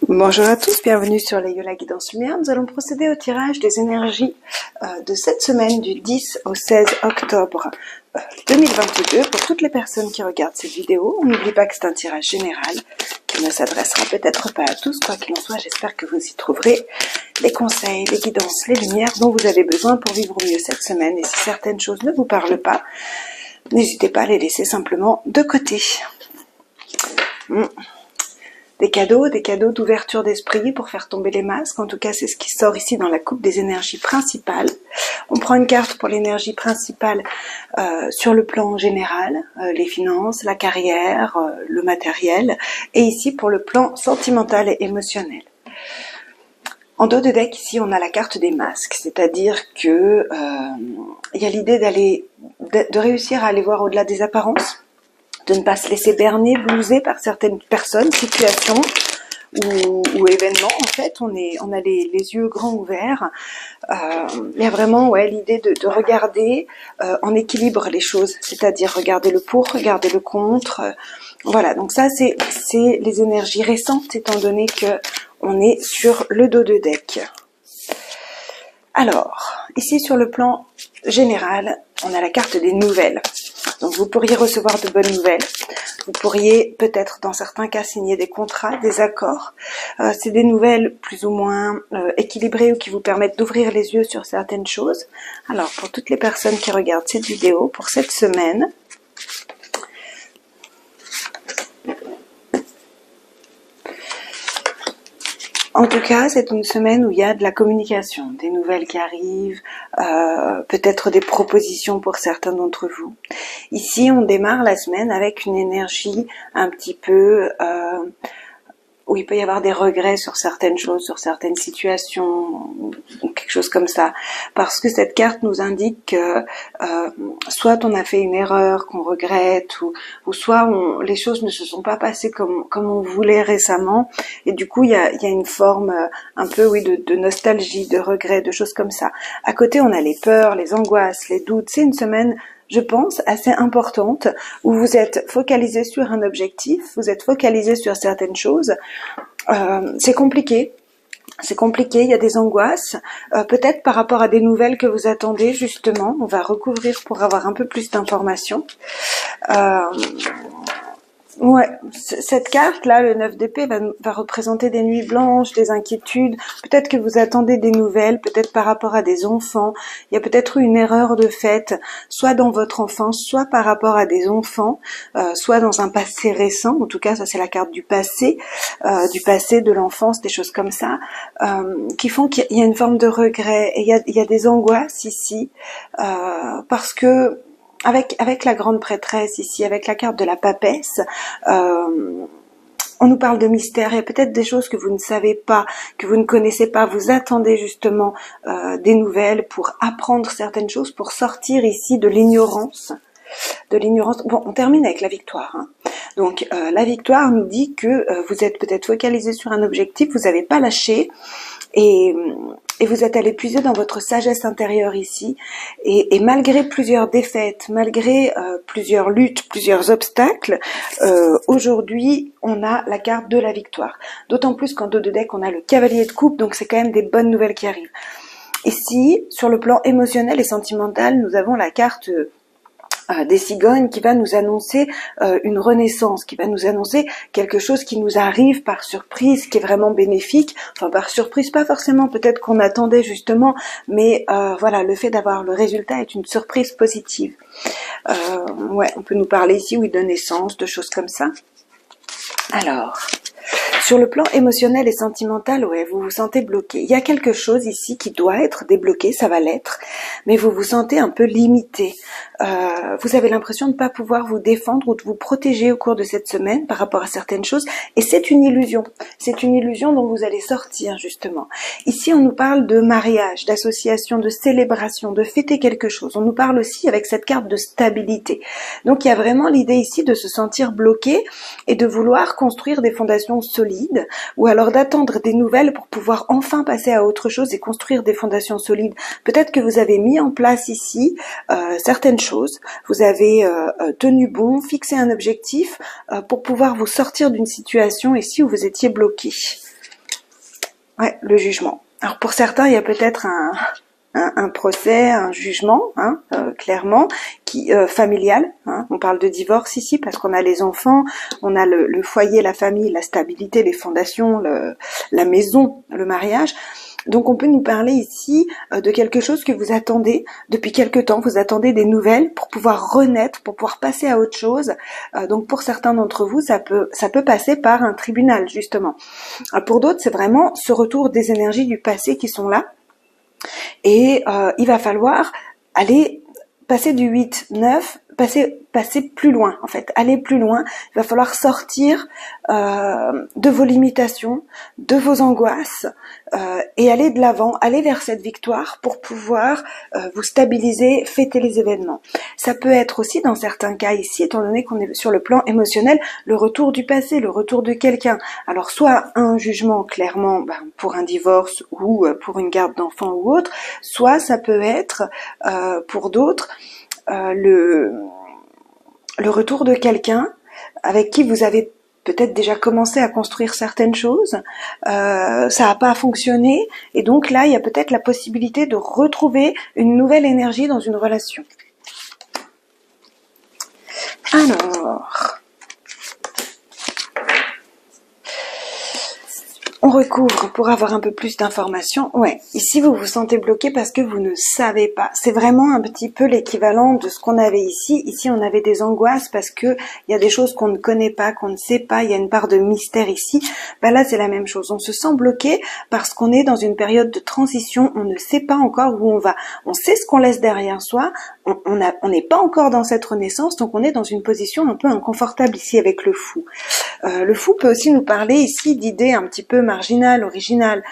Bonjour à tous, bienvenue sur les Yola Guidance Lumière. Nous allons procéder au tirage des énergies de cette semaine du 10 au 16 octobre 2022 pour toutes les personnes qui regardent cette vidéo. On n'oublie pas que c'est un tirage général qui ne s'adressera peut-être pas à tous. Quoi qu'il en soit, j'espère que vous y trouverez les conseils, les guidances, les lumières dont vous avez besoin pour vivre mieux cette semaine. Et si certaines choses ne vous parlent pas, n'hésitez pas à les laisser simplement de côté. Des cadeaux d'ouverture d'esprit pour faire tomber les masques. En tout cas, c'est ce qui sort ici dans la coupe des énergies principales. On prend une carte pour l'énergie principale sur le plan général, les finances, la carrière, le matériel, et ici pour le plan sentimental et émotionnel. En dos de deck, ici, on a la carte des masques, c'est-à-dire que il y a l'idée de réussir à aller voir au-delà des apparences, de ne pas se laisser berner, blouser par certaines personnes, situations ou événements. En fait, on a les yeux grands ouverts. Il y a vraiment l'idée de regarder en équilibre les choses, c'est-à-dire regarder le pour, regarder le contre. Voilà, donc ça c'est les énergies récentes, étant donné que on est sur le dos de deck. Alors, ici sur le plan général, on a la carte des nouvelles. Donc vous pourriez recevoir de bonnes nouvelles, vous pourriez peut-être dans certains cas signer des contrats, des accords. C'est des nouvelles plus ou moins équilibrées ou qui vous permettent d'ouvrir les yeux sur certaines choses. Alors pour toutes les personnes qui regardent cette vidéo, pour cette semaine, en tout cas, c'est une semaine où il y a de la communication, des nouvelles qui arrivent, peut-être des propositions pour certains d'entre vous. Ici, on démarre la semaine avec une énergie un petit peu où il peut y avoir des regrets sur certaines choses, sur certaines situations, ou quelque chose comme ça. Parce que cette carte nous indique que soit on a fait une erreur qu'on regrette, ou soit les choses ne se sont pas passées comme on voulait récemment, et du coup il y a une forme un peu de nostalgie, de regret, de choses comme ça. À côté, on a les peurs, les angoisses, les doutes. C'est une semaine, je pense, assez importante, où vous êtes focalisé sur un objectif, vous êtes focalisé sur certaines choses. C'est compliqué, il y a des angoisses, peut-être par rapport à des nouvelles que vous attendez, justement. On va recouvrir pour avoir un peu plus d'informations. Cette carte-là, le 9 d'épée, va représenter des nuits blanches, des inquiétudes. Peut-être que vous attendez des nouvelles, peut-être par rapport à des enfants. Il y a peut-être eu une erreur de fait, soit dans votre enfance, soit par rapport à des enfants, soit dans un passé récent. En tout cas, ça c'est la carte du passé, de l'enfance, des choses comme ça, qui font qu'il y a une forme de regret. Et il y a des angoisses ici, parce que avec la grande prêtresse ici, avec la carte de la papesse, on nous parle de mystère. Il y a peut-être des choses que vous ne savez pas, que vous ne connaissez pas. Vous attendez justement des nouvelles pour apprendre certaines choses, pour sortir ici de l'ignorance. Bon, on termine avec la victoire. Donc la victoire nous dit que vous êtes peut-être focalisé sur un objectif, vous n'avez pas lâché. Et vous êtes allé puiser dans votre sagesse intérieure ici, et malgré plusieurs défaites, malgré plusieurs luttes, plusieurs obstacles, aujourd'hui on a la carte de la victoire. D'autant plus qu'en dos de deck on a le cavalier de coupe, donc c'est quand même des bonnes nouvelles qui arrivent. Ici, sur le plan émotionnel et sentimental, nous avons la carte des cigognes qui va nous annoncer une renaissance, qui va nous annoncer quelque chose qui nous arrive par surprise, qui est vraiment bénéfique. Enfin, par surprise, pas forcément, peut-être qu'on attendait justement, mais voilà, le fait d'avoir le résultat est une surprise positive. On peut nous parler ici, de naissance, de choses comme ça. Alors, sur le plan émotionnel et sentimental, vous vous sentez bloqué. Il y a quelque chose ici qui doit être débloqué, ça va l'être, mais vous vous sentez un peu limité. Vous avez l'impression de ne pas pouvoir vous défendre ou de vous protéger au cours de cette semaine par rapport à certaines choses, et c'est une illusion. C'est une illusion dont vous allez sortir, justement. Ici, on nous parle de mariage, d'association, de célébration, de fêter quelque chose. On nous parle aussi avec cette carte de stabilité. Donc, il y a vraiment l'idée ici de se sentir bloqué et de vouloir construire des fondations solides, ou alors d'attendre des nouvelles pour pouvoir enfin passer à autre chose et construire des fondations solides. Peut-être que vous avez mis en place ici certaines choses, vous avez tenu bon, fixé un objectif pour pouvoir vous sortir d'une situation ici où vous étiez bloqué. Ouais, le jugement. Alors pour certains, il y a peut-être un procès, un jugement, hein, clairement, qui familial. Hein. On parle de divorce ici parce qu'on a les enfants, on a le foyer, la famille, la stabilité, les fondations, la maison, le mariage. Donc on peut nous parler ici de quelque chose que vous attendez depuis quelque temps. Vous attendez des nouvelles pour pouvoir renaître, pour pouvoir passer à autre chose. Donc pour certains d'entre vous, ça peut passer par un tribunal justement. Pour d'autres, c'est vraiment ce retour des énergies du passé qui sont là. Et il va falloir aller passer du 8-9, passer plus loin en fait, aller plus loin. Il va falloir sortir de vos limitations, de vos angoisses et aller de l'avant, aller vers cette victoire pour pouvoir vous stabiliser, fêter les événements. Ça peut être aussi dans certains cas ici, étant donné qu'on est sur le plan émotionnel, le retour du passé, le retour de quelqu'un. Alors soit un jugement clairement pour un divorce ou pour une garde d'enfant ou autre, soit ça peut être pour d'autres le retour de quelqu'un avec qui vous avez peut-être déjà commencé à construire certaines choses, ça n'a pas fonctionné, et donc là, il y a peut-être la possibilité de retrouver une nouvelle énergie dans une relation. Alors, on recouvre pour avoir un peu plus d'informations. Ouais, ici vous vous sentez bloqué parce que vous ne savez pas. C'est vraiment un petit peu l'équivalent de ce qu'on avait ici. Ici, on avait des angoisses parce que il y a des choses qu'on ne connaît pas, qu'on ne sait pas. Il y a une part de mystère ici. Là, c'est la même chose. On se sent bloqué parce qu'on est dans une période de transition. On ne sait pas encore où on va. On sait ce qu'on laisse derrière soi. On n'est pas encore dans cette renaissance, donc on est dans une position un peu inconfortable ici avec le fou. Le fou peut aussi nous parler ici d'idées un petit peu marginales, originales.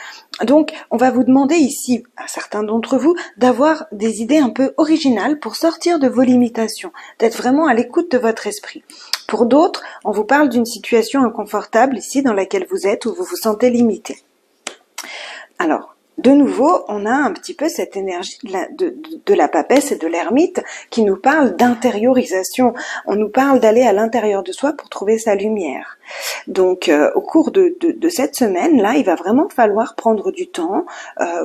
Donc, on va vous demander ici, à certains d'entre vous, d'avoir des idées un peu originales pour sortir de vos limitations, d'être vraiment à l'écoute de votre esprit. Pour d'autres, on vous parle d'une situation inconfortable ici dans laquelle vous êtes, où vous vous sentez limité. Alors, de nouveau, on a un petit peu cette énergie de la papesse et de l'ermite qui nous parle d'intériorisation. On nous parle d'aller à l'intérieur de soi pour trouver sa lumière. Donc, au cours de cette semaine-là, il va vraiment falloir prendre du temps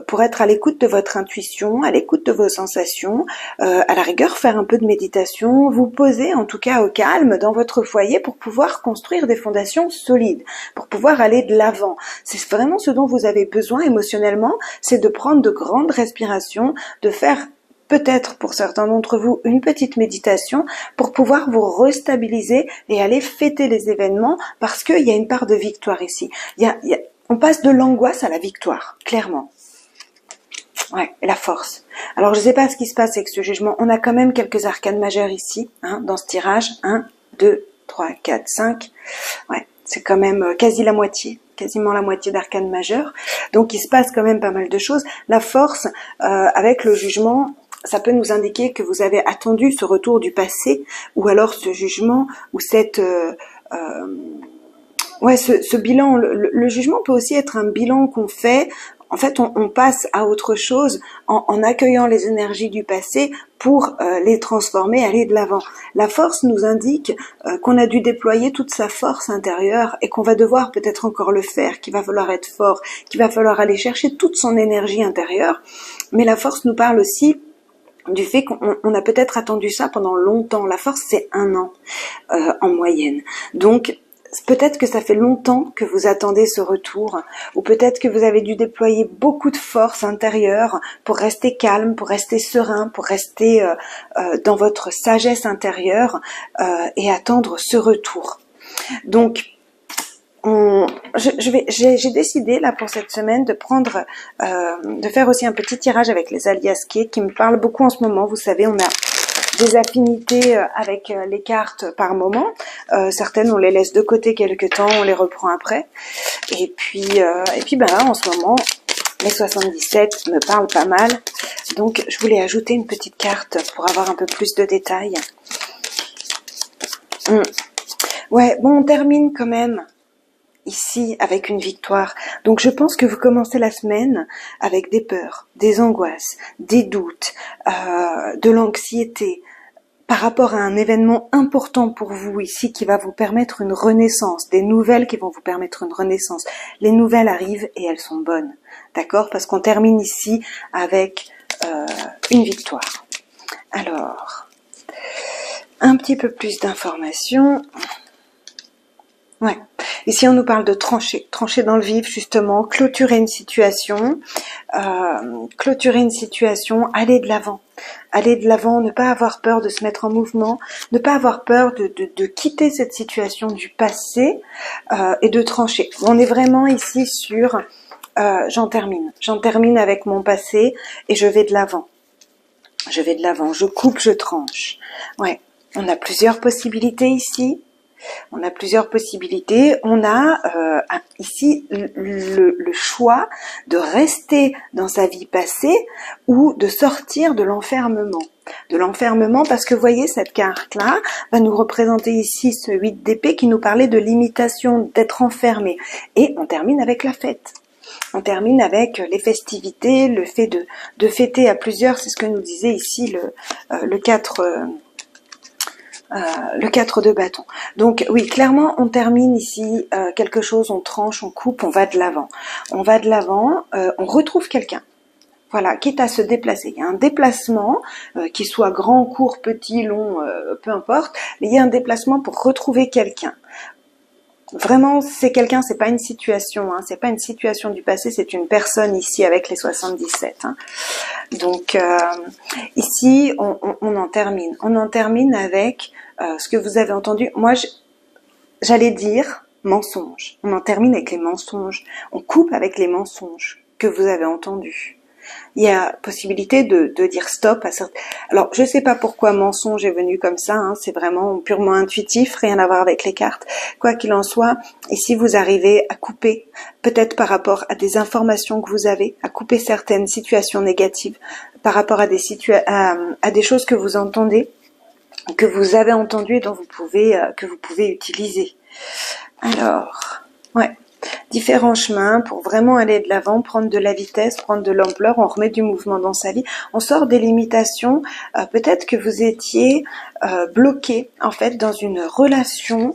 pour être à l'écoute de votre intuition, à l'écoute de vos sensations, à la rigueur faire un peu de méditation, vous poser en tout cas au calme dans votre foyer pour pouvoir construire des fondations solides, pour pouvoir aller de l'avant. C'est vraiment ce dont vous avez besoin émotionnellement, c'est de prendre de grandes respirations, de faire peut-être pour certains d'entre vous une petite méditation pour pouvoir vous restabiliser et aller fêter les événements parce qu'il y a une part de victoire ici. On passe de l'angoisse à la victoire, clairement. Ouais, et la force. Alors je ne sais pas ce qui se passe avec ce jugement. On a quand même quelques arcanes majeures ici, hein, dans ce tirage. 1, 2, 3, 4, 5. Ouais, c'est quand même quasi la moitié. Quasiment la moitié d'arcanes majeures. Donc il se passe quand même pas mal de choses. La force, avec le jugement, ça peut nous indiquer que vous avez attendu ce retour du passé, ou alors ce jugement, ou cette... ce bilan. Le jugement peut aussi être un bilan qu'on fait. En fait, on passe à autre chose en accueillant les énergies du passé pour les transformer, aller de l'avant. La force nous indique qu'on a dû déployer toute sa force intérieure et qu'on va devoir peut-être encore le faire, qu'il va falloir être fort, qu'il va falloir aller chercher toute son énergie intérieure. Mais la force nous parle aussi du fait qu'on a peut-être attendu ça pendant longtemps. La force, c'est 1 an en moyenne. Donc, peut-être que ça fait longtemps que vous attendez ce retour, ou peut-être que vous avez dû déployer beaucoup de force intérieure pour rester calme, pour rester serein, pour rester dans votre sagesse intérieure et attendre ce retour. Donc, j'ai décidé là pour cette semaine de prendre, de faire aussi un petit tirage avec les alias qui me parlent beaucoup en ce moment. Vous savez, on a des affinités avec les cartes par moment. Certaines, on les laisse de côté quelque temps, on les reprend après. Et puis là, en ce moment, les 77 me parlent pas mal. Donc, je voulais ajouter une petite carte pour avoir un peu plus de détails. Ouais, bon, on termine quand même ici avec une victoire. Donc je pense que vous commencez la semaine avec des peurs, des angoisses, des doutes, de l'anxiété, par rapport à un événement important pour vous ici qui va vous permettre une renaissance, des nouvelles qui vont vous permettre une renaissance. Les nouvelles arrivent et elles sont bonnes, d'accord? Parce qu'on termine ici avec une victoire. Alors, un petit peu plus d'informations. Ouais. Ici, on nous parle de trancher dans le vif, justement, clôturer une situation, aller de l'avant, ne pas avoir peur de se mettre en mouvement, ne pas avoir peur de quitter cette situation du passé et de trancher. On est vraiment ici sur j'en termine avec mon passé et je vais de l'avant. Je coupe, je tranche. Ouais, on a plusieurs possibilités ici. On a ici le choix de rester dans sa vie passée ou de sortir de l'enfermement. Parce que vous voyez, cette carte-là va nous représenter ici ce 8 d'épée qui nous parlait de limitation, d'être enfermé. Et on termine avec la fête. On termine avec les festivités, le fait de fêter à plusieurs, c'est ce que nous disait ici le 4 de bâton. Donc oui, clairement, on termine ici quelque chose, on tranche, on coupe, on va de l'avant. On retrouve quelqu'un. Voilà, quitte à se déplacer. Il y a un déplacement, qui soit grand, court, petit, long, peu importe, mais il y a un déplacement pour retrouver quelqu'un. Vraiment, c'est quelqu'un, c'est pas une situation, c'est pas une situation du passé, c'est une personne ici avec les 77. Donc ici, on en termine. On en termine avec ce que vous avez entendu. Moi, j'allais dire mensonge. On en termine avec les mensonges. On coupe avec les mensonges que vous avez entendus. Il y a possibilité de dire stop à certains. Alors, je sais pas pourquoi mensonge est venu comme ça, c'est vraiment purement intuitif, rien à voir avec les cartes. Quoi qu'il en soit, ici vous arrivez à couper, peut-être par rapport à des informations que vous avez, à couper certaines situations négatives, par rapport à des choses que vous entendez, que vous avez entendues et dont que vous pouvez utiliser. Alors, ouais. Différents chemins pour vraiment aller de l'avant, prendre de la vitesse, prendre de l'ampleur, on remet du mouvement dans sa vie, on sort des limitations, peut-être que vous étiez bloqué en fait dans une relation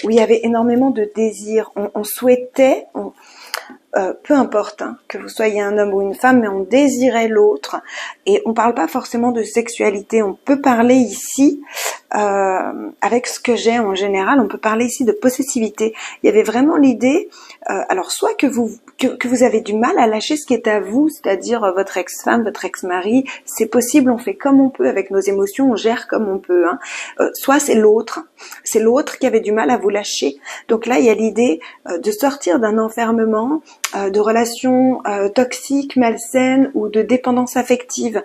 où il y avait énormément de désirs, on souhaitait, peu importe que vous soyez un homme ou une femme, mais on désirait l'autre et on parle pas forcément de sexualité, on peut parler ici avec ce que j'ai en général, on peut parler ici de possessivité. Il y avait vraiment l'idée, alors soit que vous avez du mal à lâcher ce qui est à vous, c'est-à-dire votre ex-femme, votre ex-mari, c'est possible, on fait comme on peut avec nos émotions, on gère comme on peut. Soit c'est l'autre qui avait du mal à vous lâcher. Donc là, il y a l'idée de sortir d'un enfermement, de relations toxiques, malsaines ou de dépendance affective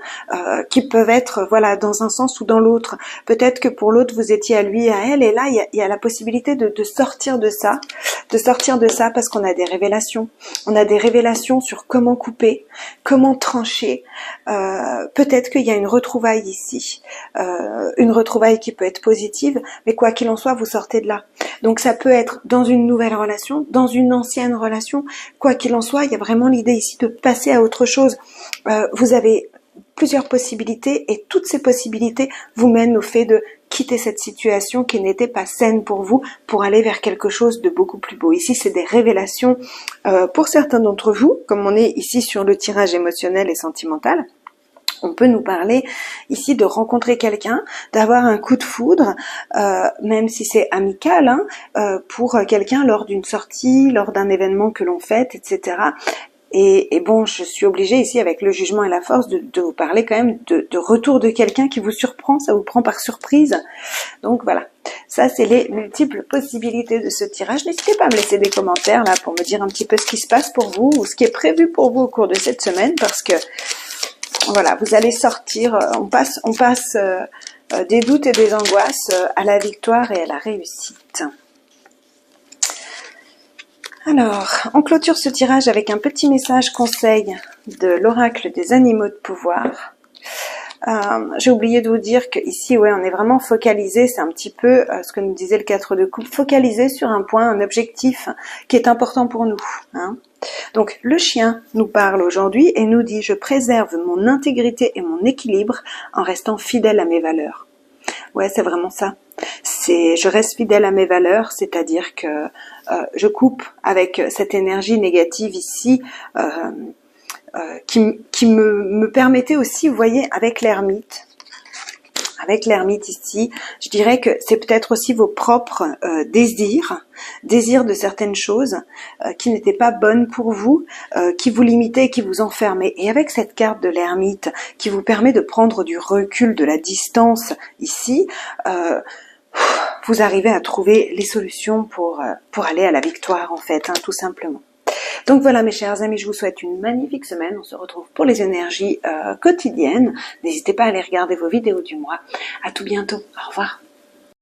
qui peuvent être dans un sens ou dans l'autre. Peut-être que pour l'autre vous étiez à lui et à elle, et là il y a la possibilité de sortir de ça, parce qu'on a des révélations. On a des révélations sur comment couper, comment trancher. Peut-être qu'il y a une retrouvaille ici, une retrouvaille qui peut être positive, mais quoi qu'il en soit, vous sortez de là. Donc ça peut être dans une nouvelle relation, dans une ancienne relation, quoi qu'il en soit, il y a vraiment l'idée ici de passer à autre chose. Vous avez plusieurs possibilités et toutes ces possibilités vous mènent au fait de quitter cette situation qui n'était pas saine pour vous pour aller vers quelque chose de beaucoup plus beau. Ici, c'est des révélations pour certains d'entre vous, comme on est ici sur le tirage émotionnel et sentimental. On peut nous parler ici de rencontrer quelqu'un, d'avoir un coup de foudre, même si c'est amical, pour quelqu'un lors d'une sortie, lors d'un événement que l'on fête, etc. Et bon, je suis obligée ici, avec le jugement et la force, de vous parler quand même de retour de quelqu'un qui vous surprend, ça vous prend par surprise. Donc voilà, ça c'est les multiples possibilités de ce tirage. N'hésitez pas à me laisser des commentaires là pour me dire un petit peu ce qui se passe pour vous ou ce qui est prévu pour vous au cours de cette semaine, parce que voilà, vous allez sortir, on passe des doutes et des angoisses à la victoire et à la réussite. Alors, on clôture ce tirage avec un petit message conseil de l'oracle des animaux de pouvoir. J'ai oublié de vous dire qu'ici, on est vraiment focalisé, c'est un petit peu ce que nous disait le 4 de coupe, focalisé sur un point, un objectif qui est important pour nous. Donc, le chien nous parle aujourd'hui et nous dit « Je préserve mon intégrité et mon équilibre en restant fidèle à mes valeurs ». Ouais, c'est vraiment ça. Je reste fidèle à mes valeurs, c'est-à-dire que je coupe avec cette énergie négative ici, qui me permettait aussi, vous voyez, avec l'ermite ici, je dirais que c'est peut-être aussi vos propres désirs de certaines choses qui n'étaient pas bonnes pour vous, qui vous limitaient, qui vous enfermaient. Et avec cette carte de l'ermite qui vous permet de prendre du recul, de la distance ici, vous arrivez à trouver les solutions pour aller à la victoire en fait, hein, tout simplement. Donc voilà mes chers amis, je vous souhaite une magnifique semaine. On se retrouve pour les énergies quotidiennes. N'hésitez pas à aller regarder vos vidéos du mois. À tout bientôt. Au revoir.